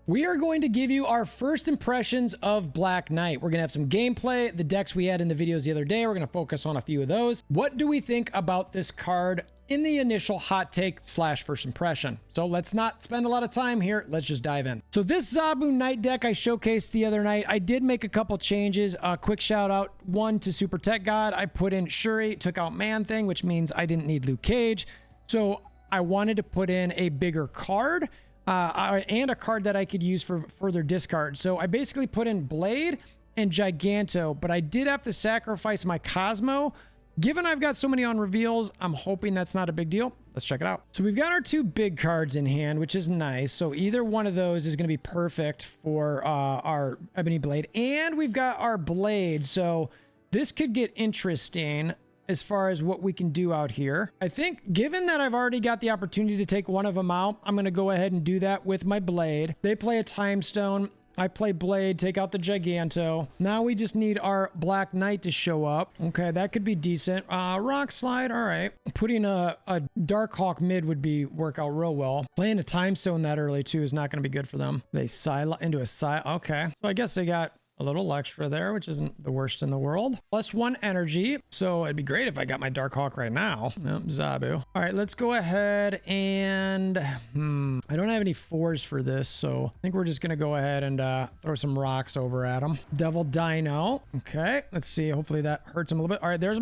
we are going to give you our first impressions of Black Knight. We're going to have some gameplay, the decks we had in the videos the other day. We're going to focus on a few of those. What do we think about this card in the initial hot take / first impression? So let's not spend a lot of time here. Let's just dive in. So this Zabu Knight deck I showcased the other night, I did make a couple changes. A quick shout out, one to Super Tech God. I put in Shuri, took out Man Thing, which means I didn't need Luke Cage. So I wanted to put in a bigger card. And a card that I could use for further discard. So I basically put in Blade and Giganto, but I did have to sacrifice my Cosmo. Given I've got so many on reveals, I'm hoping that's not a big deal. Let's check it out. So we've got our two big cards in hand, which is nice. So either one of those is going to be perfect for our Ebony Blade. And we've got our Blade. So this could get interesting as far as what we can do out here. I think given that I've already got the opportunity to take one of them out, I'm going to go ahead and do that with my Blade. They play a Time Stone. I play Blade, take out the Giganto. Now we just need our Black Knight to show up. Okay, that could be decent. Rock Slide, all right. Putting a Dark Hawk mid would work out real well. Playing a Time Stone that early too is not going to be good for them. They silo into a side. Okay, so I guess they got a little extra there, which isn't the worst in the world. +1 energy. So it'd be great if I got my Dark Hawk right now. Nope, Zabu. All right, let's go ahead and... I don't have any 4s for this, so I think we're just going to go ahead and throw some rocks over at him. Devil Dino. Okay, let's see. Hopefully that hurts him a little bit. All right, there's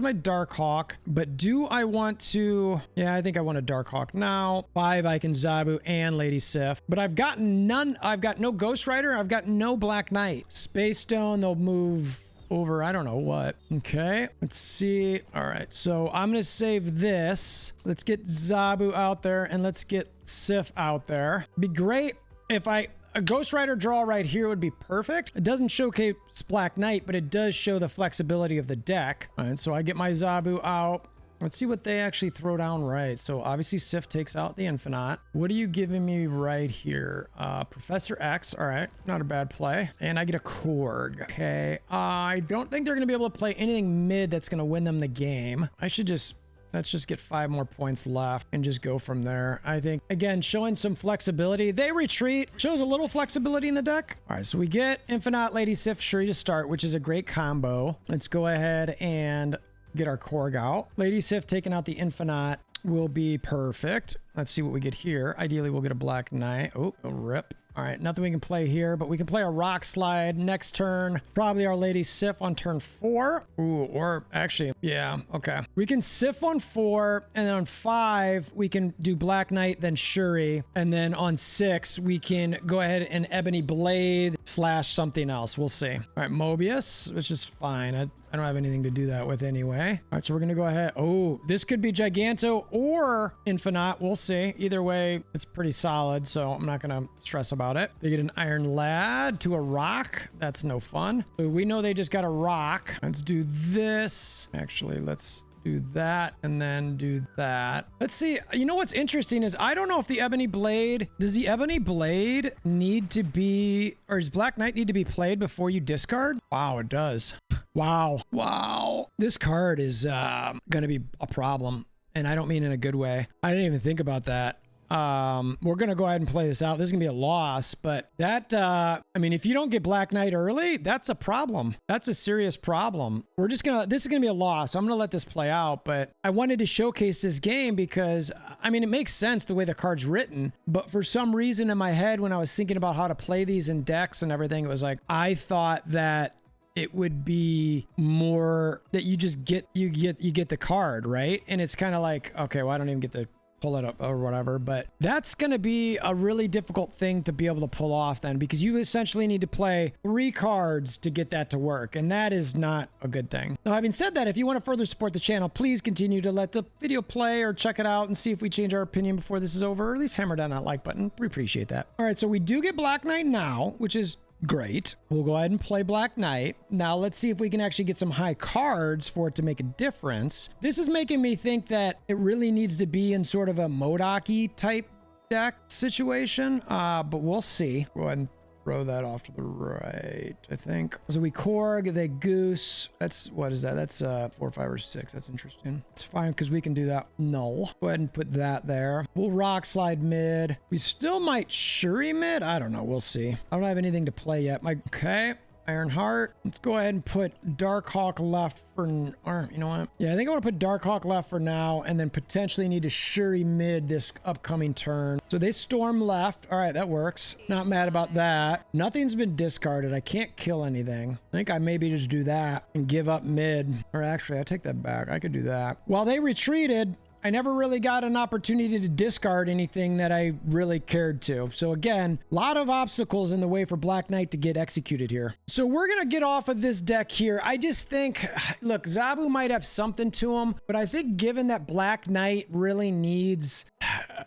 my Dark Hawk. But do I want to... Yeah, I think I want a Dark Hawk now. 5, I can Zabu and Lady Sif. But I've got none... I've got no Ghost Rider. I've got no Black Knight. Space Stone, they'll move over, I don't know what. Okay, let's see. All right, so I'm gonna save this. Let's get Zabu out there and let's get Sif out there. It'd be great if a Ghost Rider draw right here would be perfect. It doesn't showcase Black Knight, but it does show the flexibility of the deck. All right, so I get my Zabu out. Let's see what they actually throw down right. So obviously Sif takes out the Infinite. What are you giving me right here? Professor X. All right, not a bad play. And I get a Korg. Okay, I don't think they're going to be able to play anything mid that's going to win them the game. Let's just get 5 more points left and just go from there. I think, again, showing some flexibility. They retreat, shows a little flexibility in the deck. All right, so we get Infinite, Lady Sif, Shuri to start, which is a great combo. Let's go ahead and get our Korg out. Lady Sif taking out the Infinite will be perfect. Let's see what we get here. Ideally, we'll get a Black Knight. Oh, a rip. All right, nothing we can play here, but we can play a Rock Slide next turn. Probably our Lady Sif on turn 4. Ooh, or actually, yeah, okay. We can Sif on 4, and then on 5, we can do Black Knight, then Shuri. And then on 6, we can go ahead and Ebony Blade / something else. We'll see. All right, Mobius, which is fine. I don't have anything to do that with anyway. All right, so we're going to go ahead. Oh, this could be Giganto or Infinite. We'll see. Either way, it's pretty solid, so I'm not going to stress about it. They get an Iron Lad to a rock. That's no fun. So we know they just got a rock. Let's do this. Actually, let's do that and then do that. Let's see. You know what's interesting is I don't know if the Ebony Blade, does the Ebony Blade need to be, or does Black Knight need to be played before you discard? Wow, it does. Wow. Wow. This card is going to be a problem, and I don't mean in a good way. I didn't even think about that. We're going to go ahead and play this out. This is going to be a loss, but that, I mean, if you don't get Black Knight early, that's a problem. That's a serious problem. This is going to be a loss. I'm going to let this play out, but I wanted to showcase this game because, I mean, it makes sense the way the card's written, but for some reason in my head, when I was thinking about how to play these in decks and everything, it was like, I thought that it would be more that you just get the card, right? And it's kind of like, okay, well, I don't even get to pull it up or whatever, but that's going to be a really difficult thing to be able to pull off then, because you essentially need to play 3 cards to get that to work, and that is not a good thing. Now, having said that, if you want to further support the channel, please continue to let the video play or check it out and see if we change our opinion before this is over, or at least hammer down that like button. We appreciate that. All right, so we do get Black Knight now, which is great. We'll go ahead and play Black Knight. Now let's see if we can actually get some high cards for it to make a difference. This is making me think that it really needs to be in sort of a Modaki type deck situation, but we'll see. Go ahead and throw that off to the right, I think. So we Korg, they Goose. That's, what is that? That's 4, 5, or 6. That's interesting. It's fine because we can do that. Null. Go ahead and put that there. We'll Rock Slide mid. We still might Shuri mid. I don't know. We'll see. I don't have anything to play yet. Okay. Ironheart. Let's go ahead and put Darkhawk left for, or you know what? Yeah, I think I want to put Darkhawk left for now, and then potentially need to Shuri mid this upcoming turn. So they Storm left. All right, that works. Not mad about that. Nothing's been discarded. I can't kill anything. I think I maybe just do that and give up mid. Or actually, I take that back. I could do that. While they retreated, I never really got an opportunity to discard anything that I really cared to. So again, a lot of obstacles in the way for Black Knight to get executed here. So we're going to get off of this deck here. I just think, look, Zabu might have something to him, but I think given that Black Knight really needs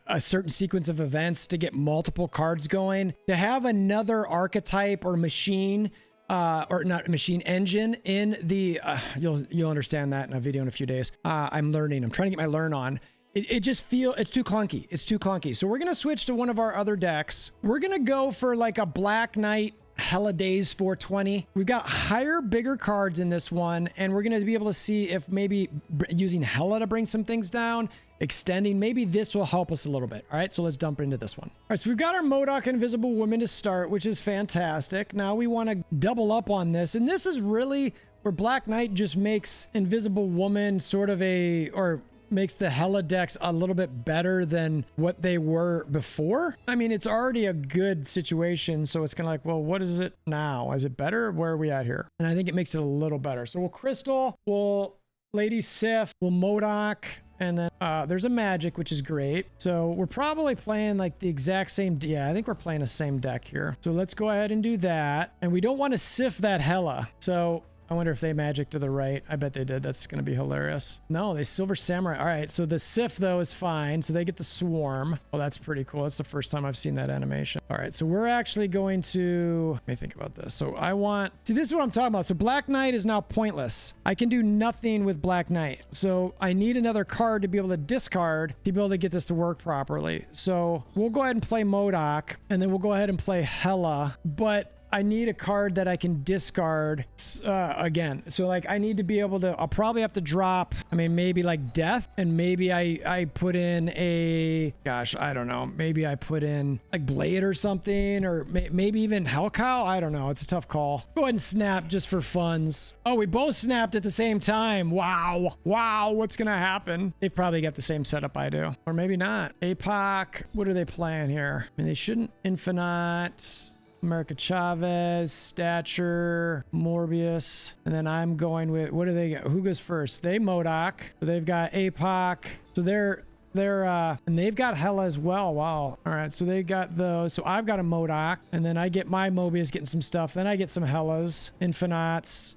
a certain sequence of events to get multiple cards going, to have another archetype or machine, or not machine engine in the you'll understand that in a video in a few days. I'm learning. I'm trying to get my learn on. It just it's too clunky. It's too clunky. So we're gonna switch to one of our other decks. We're gonna go for like a Black Knight Hela Daze 420. We've got higher, bigger cards in this one, and we're gonna be able to see if maybe using Hela to bring some things down, extending, maybe this will help us a little bit. All right, so let's dump into this one. All right, so we've got our MODOK Invisible Woman to start, which is fantastic. Now we want to double up on this, and this is really where Black Knight just makes Invisible Woman sort of or makes the Hela decks a little bit better than what they were before. I mean, it's already a good situation, so it's kind of like, well, what is it now? Is it better? Where are we at here? And I think it makes it a little better. So we'll Crystal, we'll Lady Sif, we'll MODOK, and then there's a Magic, which is great. So we're probably playing like the exact same. Yeah, I think we're playing the same deck here. So let's go ahead and do that. And we don't want to Sif that Hela. So I wonder if they Magic to the right. I bet they did. That's going to be hilarious. No, they Silver Samurai. All right, so the Sif, though, is fine. So they get the Swarm. Oh, that's pretty cool. That's the first time I've seen that animation. All right, so we're actually going to... Let me think about this. So I want... See, this is what I'm talking about. So Black Knight is now pointless. I can do nothing with Black Knight. So I need another card to be able to discard to be able to get this to work properly. So we'll go ahead and play MODOK, and then we'll go ahead and play Hela. But I need a card that I can discard again. So like I need to be able to, I'll probably have to drop, I mean, maybe like Death, and maybe I put in a, gosh, I don't know. Maybe I put in like Blade or something, or maybe even Hellcow. I don't know. It's a tough call. Go ahead and snap just for funds. Oh, we both snapped at the same time. Wow. Wow. What's going to happen? They've probably got the same setup I do, or maybe not. APOC. What are they playing here? I mean, they shouldn't. Infinite. America Chavez, Stature, Morbius, and then I'm going with, what do they got? Who goes first? They MODOK. So they've got APOC. So they're and they've got Hela as well. Wow. All right, so they got those. So I've got a MODOK, and then I get my Mobius getting some stuff. Then I get some Helas, Infinites.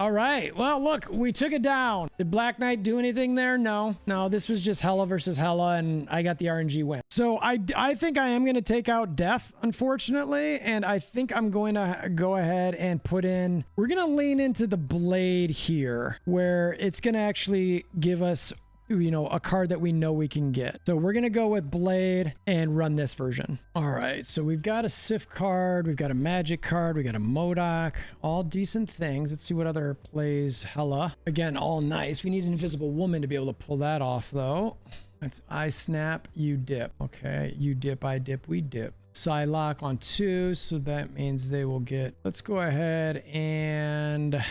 All right. Well, look, we took it down. Did Black Knight do anything there? No. No, this was just Hela versus Hela, and I got the RNG win. So I think I am going to take out Death, unfortunately, and I think I'm going to go ahead and put in... We're going to lean into the Blade here, where it's going to actually give us, you know, a card that we know we can get. So we're going to go with Blade and run this version. All right. So we've got a Sif card. We've got a Magic card. We got a MODOK. All decent things. Let's see what other plays Hela. Again, all nice. We need an Invisible Woman to be able to pull that off, though. That's I snap, you dip. Okay. You dip, I dip, we dip. Psylocke on 2, so that means they will get... Let's go ahead and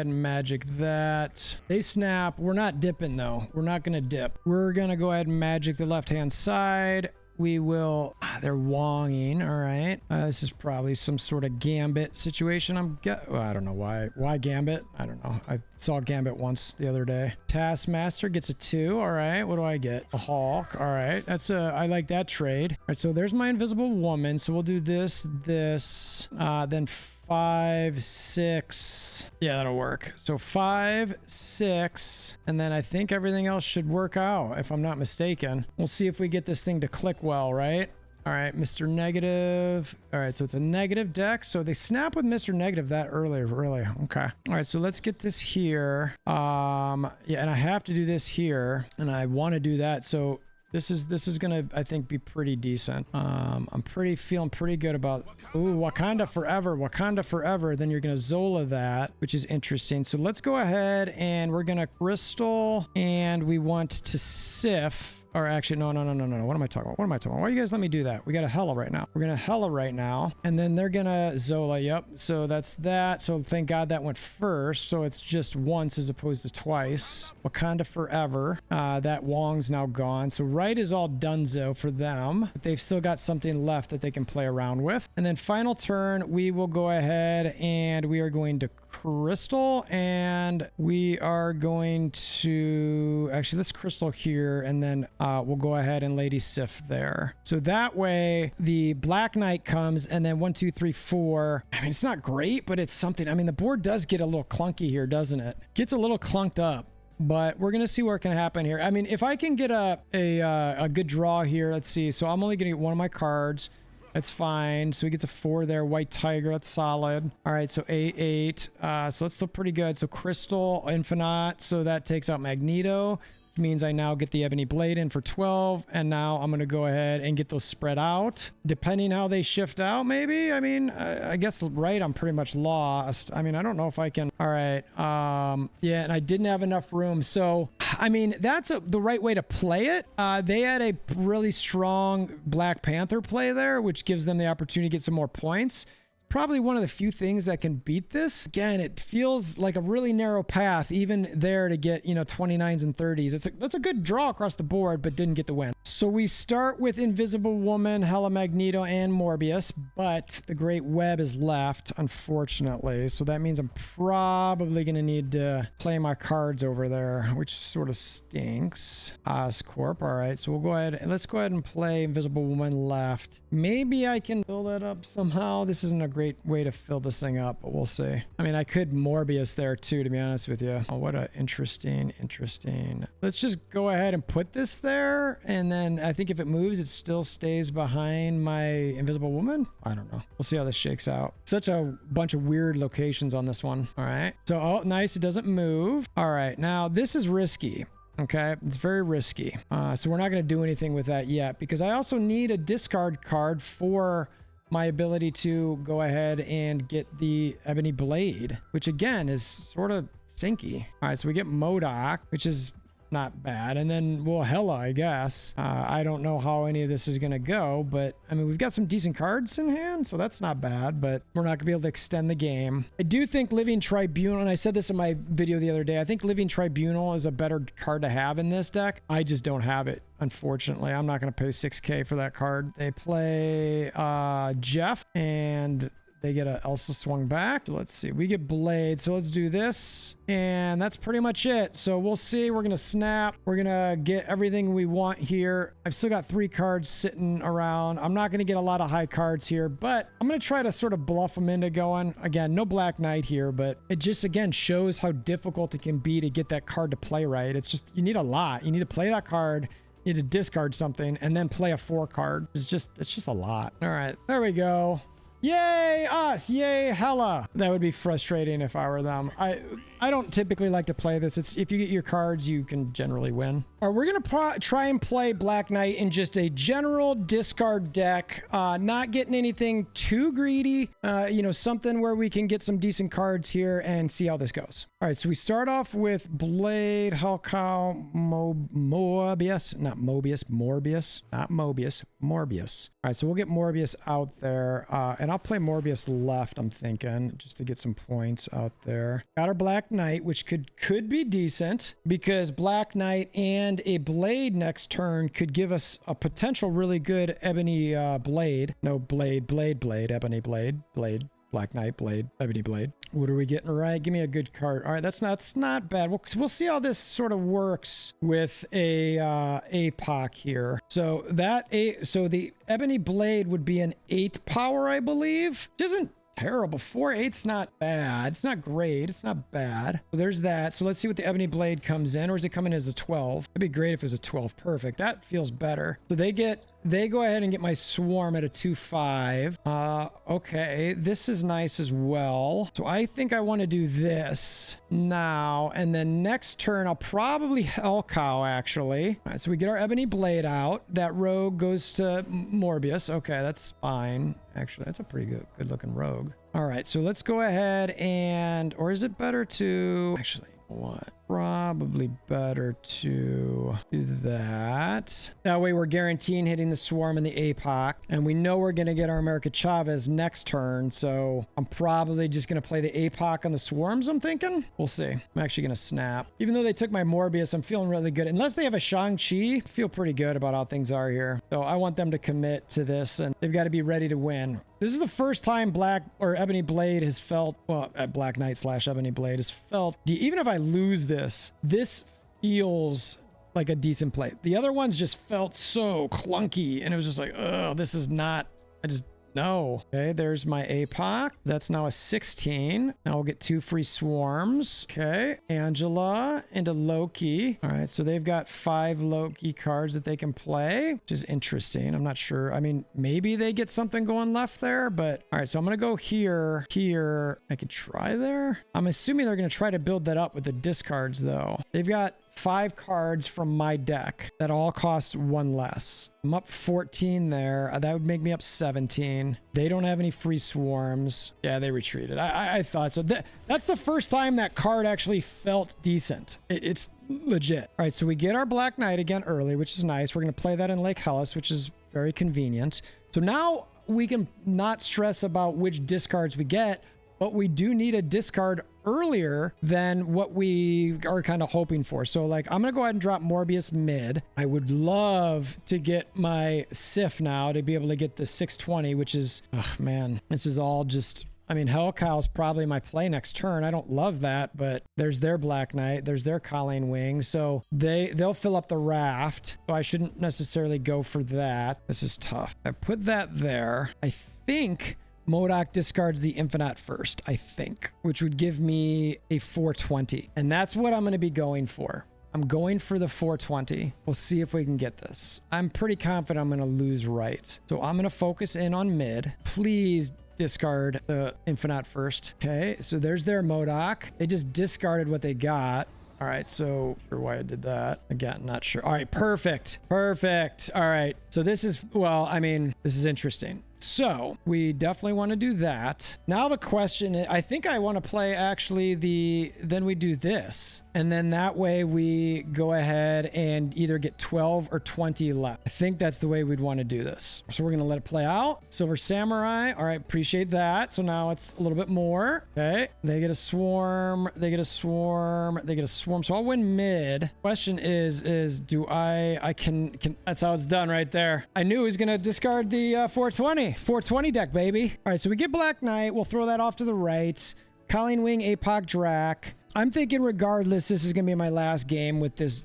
Magic that. They snap. We're not dipping, though. We're not going to dip. We're going to go ahead and Magic the left-hand side. We will... They're wonging. All right. This is probably some sort of Gambit situation. Well, I don't know why. Why Gambit? I don't know. I saw Gambit once the other day. Taskmaster gets a 2. All right. What do I get? A Hawk. All right. That's a... I like that trade. All right. So there's my Invisible Woman. So we'll do this, then 5, 6. Yeah, that'll work. So 5, 6, and then I think everything else should work out, if I'm not mistaken. We'll see if we get this thing to click well, right? All right, Mr. Negative. All right, so it's a negative deck. So they snap with Mr. Negative that early, really. Okay. All right, so let's get this here. Yeah, and I have to do this here, and I want to do that. So This is gonna, I think, be pretty decent. I'm feeling pretty good about. Ooh, Wakanda forever, Wakanda forever. Then you're gonna Zola that, which is interesting. So let's go ahead and we're gonna crystal, and we want to Sif. Or actually, no. What am I talking about? What am I talking about? Why do you guys let me do that? We got a Hela right now. We're gonna Hela right now, and then they're gonna Zola. Yep. So that's that. So thank God that went first. So it's just once as opposed to twice. Wakanda forever. That Wong's now gone. So right is all donezo for them. But they've still got something left that they can play around with. And then final turn, we will go ahead and we are going to crystal, and we are going to actually let's crystal here, and then we'll go ahead and Lady Sif there. So that way the Black Knight comes, and then 1, 2, 3, 4. I mean, it's not great, but it's something. I mean, the board does get a little clunky here, doesn't it? Gets a little clunked up. But we're gonna see what can happen here. I mean, if I can get a good draw here, let's see. So I'm only gonna get one of my cards. That's fine. So he gets a 4 there. White Tiger. That's solid. All right. So A8. So that's still pretty good. So Crystal, Infinite. So that takes out Magneto. Which means I now get the Ebony Blade in for 12. And now I'm going to go ahead and get those spread out. Depending how they shift out, maybe. I mean, I guess, right, I'm pretty much lost. I mean, I don't know if I can. All right. Yeah, and I didn't have enough room. So, I mean, that's the right way to play it. They had a really strong Black Panther play there, which gives them the opportunity to get some more points. Probably one of the few things that can beat this. Again, it feels like a really narrow path, even there to get, 29s and 30s. That's a good draw across the board, but didn't get the win. So we start with Invisible Woman, Hela, Magneto, and Morbius, but the Great Web is left, unfortunately. So that means I'm probably going to need to play my cards over there, which sort of stinks. Oscorp. All right, so we'll go ahead and let's go ahead and play Invisible Woman left. Maybe I can fill that up somehow. This isn't a great way to fill this thing up, but we'll see. I mean, I could Morbius there too, to be honest with you. Oh, what a interesting. Let's just go ahead and put this there, and then I think if it moves, it still stays behind my Invisible Woman. I don't know. We'll see how this shakes out. Such a bunch of weird locations on this one. All right. So, oh, nice. It doesn't move. All right. Now, this is risky. Okay, it's very risky. So we're not going to do anything with that yet, because I also need a discard card for my ability to go ahead and get the Ebony Blade, which again is sort of stinky. All right, so we get MODOK, which is not bad, and then we'll Hela, I guess. I don't know how any of this is gonna go, but I mean, we've got some decent cards in hand, so that's not bad, but we're not gonna be able to extend the game. I do think Living Tribunal, and I said this in my video the other day, I think Living Tribunal is a better card to have in this deck. I just don't have it, unfortunately. I'm not gonna pay 6K for that card. They play Jeff, and they get a Elsa swung back. Let's see. We get Blade. So let's do this. And that's pretty much it. So we'll see. We're going to snap. We're going to get everything we want here. I've still got 3 cards sitting around. I'm not going to get a lot of high cards here, but I'm going to try to sort of bluff them into going. Again, no Black Knight here, but it just, again, shows how difficult it can be to get that card to play right. It's just, you need a lot. You need to play that card. You need to discard something and then play a 4 card. It's just a lot. All right. There we go. Yay us, yay Hela. That would be frustrating if I were them. I don't typically like to play this. It's if you get your cards, you can generally win. All right, we're gonna try and play Black Knight in just a general discard deck, not getting anything too greedy. Something where we can get some decent cards here and see how this goes. All right, so we start off with Blade, Hulkow, Morbius, not Mobius, Morbius, not Mobius, Morbius. All right, so we'll get Morbius out there, and I'll play Morbius left, I'm thinking, just to get some points out there. Got our Black Knight, which could be decent, because Black Knight and a Blade next turn could give us a potential really good Ebony Blade. No, Blade, Ebony Blade, Black Knight, Blade, Ebony Blade. What are we getting right? Give me a good card. All right, that's not bad. We'll see how this sort of works with a APOC here. So the Ebony Blade would be an 8 power, I believe. Which isn't terrible. 4/8's not bad. It's not great. It's not bad. So there's that. So let's see what the Ebony Blade comes in, or is it coming as a 12? It'd be great if it was a 12. Perfect. That feels better. So they get they go ahead and get my swarm at a 2/5. Okay, this is nice as well. So I think I want to do this now, and then next turn I'll probably Hell Cow actually. All right, so we get our Ebony Blade out. That rogue goes to Morbius. Okay, that's fine. Actually, that's a pretty good looking rogue. All right, so let's go ahead and, or is it better to actually, what? Probably better to do that. That way we're guaranteeing hitting the swarm and the APOC. And we know we're going to get our America Chavez next turn. So I'm probably just going to play the APOC on the swarms, I'm thinking. We'll see. I'm actually going to snap. Even though they took my Morbius, I'm feeling really good. Unless they have a Shang-Chi, I feel pretty good about how things are here. So I want them to commit to this, and they've got to be ready to win. This is the first time Black or Ebony Blade has felt, well, at Black Knight / Ebony Blade has felt, even if I lose this feels like a decent play. The other ones just felt so clunky, and it was just like, oh, this is not, I just, no. Okay, there's my APOC. That's now a 16. Now we'll get 2 free swarms. Okay, Angela into Loki. All right, so they've got 5 Loki cards that they can play, which is interesting. I'm not sure. I mean, maybe they get something going left there, but all right, so I'm going to go here. I could try there. I'm assuming they're going to try to build that up with the discards, though. They've got 5 cards from my deck that all cost 1 less. I'm up 14 there. That would make me up 17. They don't have any free swarms. Yeah, they retreated. I thought so. That's the first time that card actually felt decent. It's legit. All right, so we get our Black Knight again early, which is nice. We're going to play that in Lake Hellas, which is very convenient. So now we can not stress about which discards we get, but we do need a discard earlier than what we are kind of hoping for. So like, I'm going to go ahead and drop Morbius mid. I would love to get my Sif now to be able to get the 620, which is, oh man, this is all just, I mean, Hell Cow's probably my play next turn. I don't love that, but there's their Black Knight, there's their Colleen Wing. So they'll fill up the raft. So I shouldn't necessarily go for that. This is tough. I put that there. I think MODOK discards the Infinite first, I think, which would give me a 420. And that's what I'm going to be going for. I'm going for the 420. We'll see if we can get this. I'm pretty confident I'm going to lose right. So I'm going to focus in on mid. Please discard the Infinite first. Okay, so there's their MODOK. They just discarded what they got. All right, so sure why I did that. Again, not sure. All right, perfect. Perfect. All right, so this is, well, I mean, this is interesting. So we definitely want to do that. Now the question is, I think I want to play actually then we do this. And then that way we go ahead and either get 12 or 20 left. I think that's the way we'd want to do this. So we're going to let it play out. Silver Samurai. All right, appreciate that. So now it's a little bit more. Okay, they get a swarm. They get a swarm. They get a swarm. So I'll win mid. Question is do I can, that's how it's done right there. I knew he was going to discard the 420. 420 deck, baby. All right, so we get Black Knight. We'll throw that off to the right. Colleen Wing, APOC, Drac. I'm thinking regardless, this is going to be my last game with this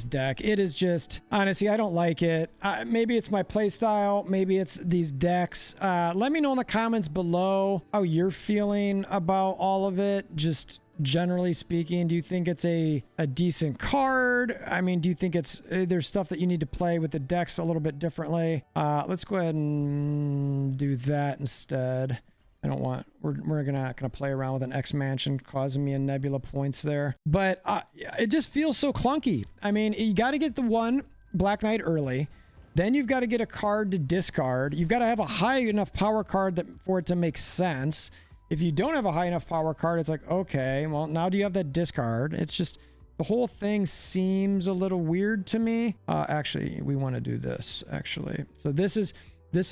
deck. It is just, honestly, I don't like it. Maybe it's my play style. Maybe it's these decks. Let me know in the comments below how you're feeling about all of it. Just generally speaking, do you think it's a decent card? I mean, do you think it's there's stuff that you need to play with the decks a little bit differently? Let's go ahead and do that instead. I don't want, we're not gonna play around with an X Mansion causing me a Nebula points there, but it just feels so clunky. I mean, you got to get the one Black Knight early, then you've got to get a card to discard. You've got to have a high enough power card for it to make sense. If you don't have a high enough power card, it's like, okay, well, now do you have that discard? It's just, the whole thing seems a little weird to me. Actually, we want to do this, actually. So this is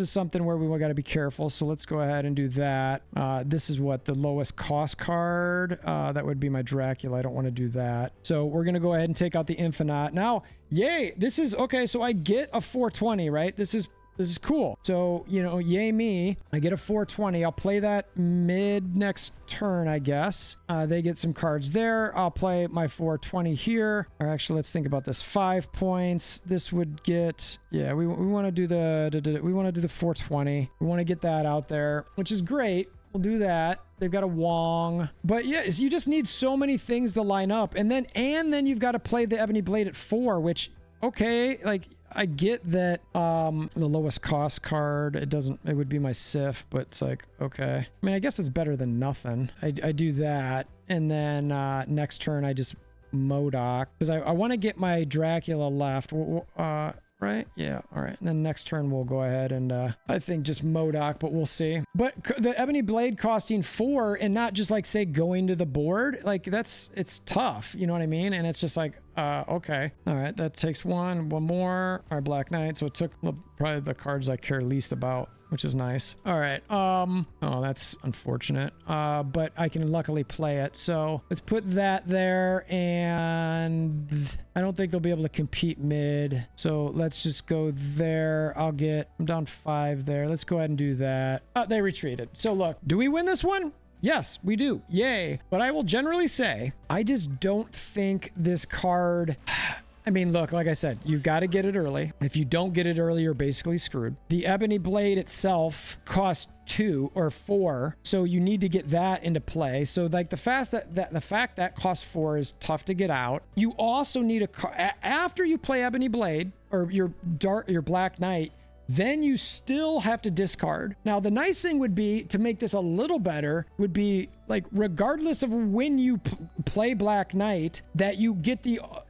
something where we got to be careful. So let's go ahead and do that. This is what the lowest cost card. That would be my Dracula. I don't want to do that. So we're going to go ahead and take out the Infinite. Now, yay, this is, okay, so I get a 420, right? This is cool. So, you know, yay me. I get a 420. I'll play that mid next turn, I guess. They get some cards there. I'll play my 420 here. Or actually, let's think about this. 5 points. This would get, yeah, we want to do we want to do the 420. We want to get that out there, which is great. We'll do that. They've got a Wong. But yeah, you just need so many things to line up. And then you've got to play the Ebony Blade at 4, which, okay, like, I get that the lowest cost card, it would be my Sif, but it's like, okay. I mean, I guess it's better than nothing. I do that. And then next turn, I just Modoc because I want to get my Dracula left. Right? Yeah. All right. And then next turn we'll go ahead and I think just Modoc, but we'll see. But the Ebony Blade costing 4 and not just like say going to the board, like it's tough. You know what I mean? And it's just like, okay. All right. That takes one more. All right. Black Knight. So it took probably the cards I care least about, which is nice. All right. Oh, that's unfortunate. But I can luckily play it. So let's put that there. And I don't think they'll be able to compete mid. So let's just go there. I'm down 5 there. Let's go ahead and do that. They retreated. So look, do we win this one? Yes, we do. Yay. But I will generally say, I just don't think this card... I mean, look, like I said, you've got to get it early. If you don't get it early, you're basically screwed. The Ebony Blade itself costs 2 or 4, so you need to get that into play. So like the fact that costs 4 is tough to get out. You also need after you play Ebony Blade or your Black Knight, then you still have to discard. Now, the nice thing would be to make this a little better would be like, regardless of when you play Black Knight, that you get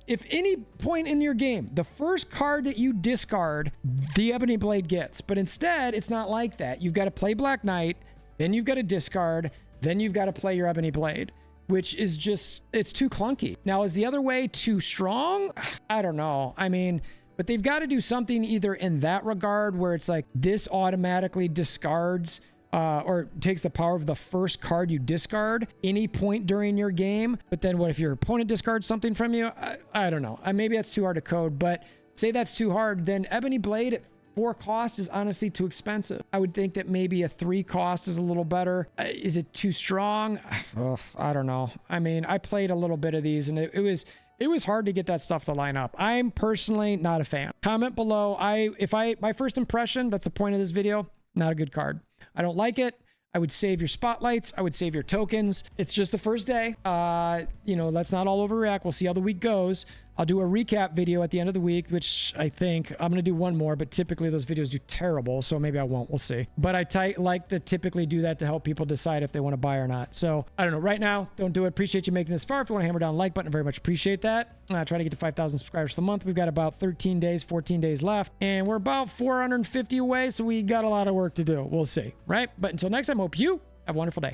if any point in your game, the first card that you discard, the Ebony Blade gets. But instead, it's not like that. You've got to play Black Knight, then you've got to discard, then you've got to play your Ebony Blade, which is just, it's too clunky. Now, is the other way too strong? I don't know. I mean, but they've got to do something either in that regard where it's like this automatically discards or takes the power of the first card you discard any point during your game. But then what if your opponent discards something from you? I don't know. Maybe that's too hard to code, but say that's too hard, then Ebony Blade at 4 cost is honestly too expensive. I would think that maybe a 3 cost is a little better. Is it too strong? I don't know. I mean, I played a little bit of these and it was hard to get that stuff to line up. I'm personally not a fan. Comment below. My first impression, that's the point of this video, not a good card. I don't like it. I would save your spotlights. I would save your tokens. It's just the first day. Let's not all overreact. We'll see how the week goes. I'll do a recap video at the end of the week, which I think I'm going to do one more, but typically those videos do terrible. So maybe I won't. We'll see. But I like to typically do that to help people decide if they want to buy or not. So I don't know. Right now, don't do it. Appreciate you making this far. If you want to hammer down the like button, I very much appreciate that. Try to get to 5,000 subscribers for the month. We've got about 14 days left, and we're about 450 away. So we got a lot of work to do. We'll see. Right. But until next time, hope you have a wonderful day.